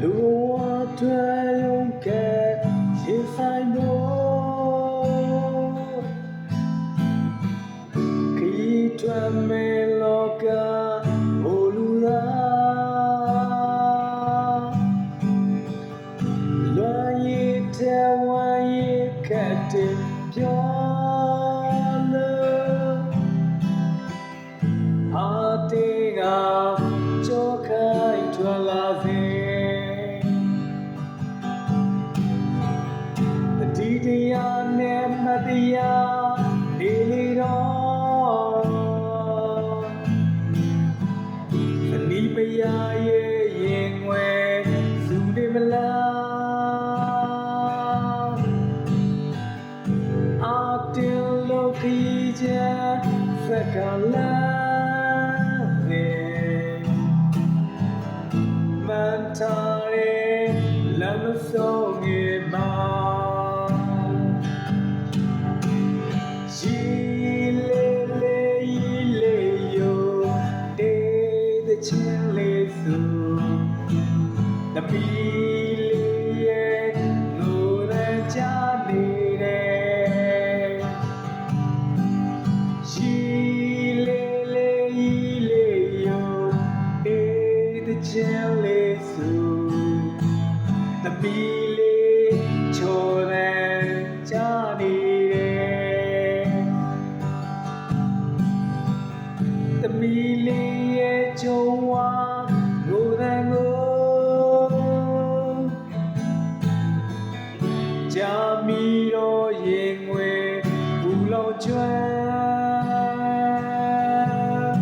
လူဝတွေရုံးကရင်ဆိုင်ဖို့ခီးထွမ်းမဲလောကဘိုလ်လူသားလွန်ရည်တဲ့ဝမ်းရည်ခတ်တဲ့ပြောလို့ဟာတေးကကြောခိုင်ထွက်လာစေဒီတရားနဲ့မတရားဒီလေတော့သနီးပရာရဲ့ရင်ွယ်စုနေမလားအာတင်လို့ခီးချမ်းစကလာမန်ထားရဲ့လမ်းဆုံးငယ်မှာချင်းလေးစုတပီလေးရဲ့လူရကြနေတယ်ရှိလေးလေးလေးယောအေးတချင်းလေးစုတပီလေးချိုးတယ်ကြနေတယ်တပီလေးရဲ့ကြုံဝါကိုယ်တန်ကိုကြာမီတော့ရင်ငွေဘူးလောက်ကျွမ်း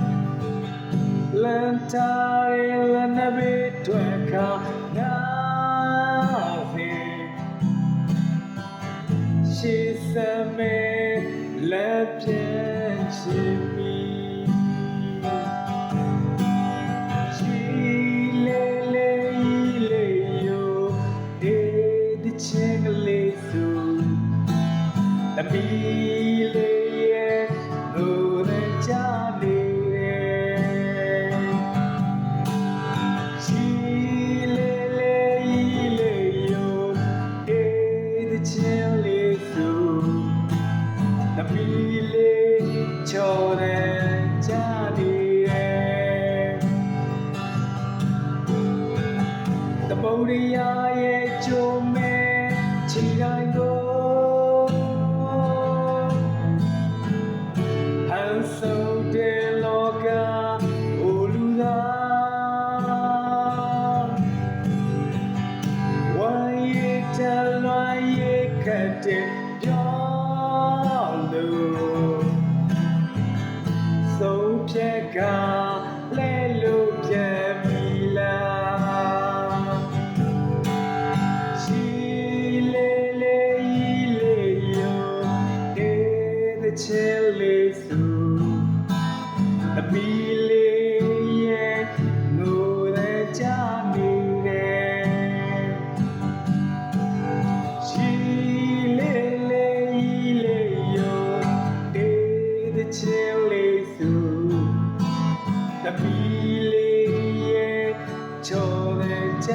လန်ထားရဲ့လနဘေးတွေ့ခါနာစေရှိစမဲလက်ပြည့်ရှိမီချင်းကလေးစုတပီလေးရဲ့လူတွေကြနေတယ်ရှိလေးလေးလေးယောအေးတချင်းလေးစုတပီလေးချိုးတယ်ကြနေတယ်တပုတ်ရရဲ့ကြုံမဲချီတိုင်းကိုဟန်ဆုံတဲ့လောကအိုလူသားဝိုင်းရတဲ့လွန်ရခတ်တဲ့ပြောလို့ဆုံးဖြတ်ကလဲလို့ပြန်ပြီလားချင်းလေးစုတပီလေးရဲ့ငိုတဲ့ကြနေတယ်ရှိလေးလေးလေးယောတေးတဲ့ချင်းလေးစုတပီလေးရဲ့ချိုးတဲ့ကြ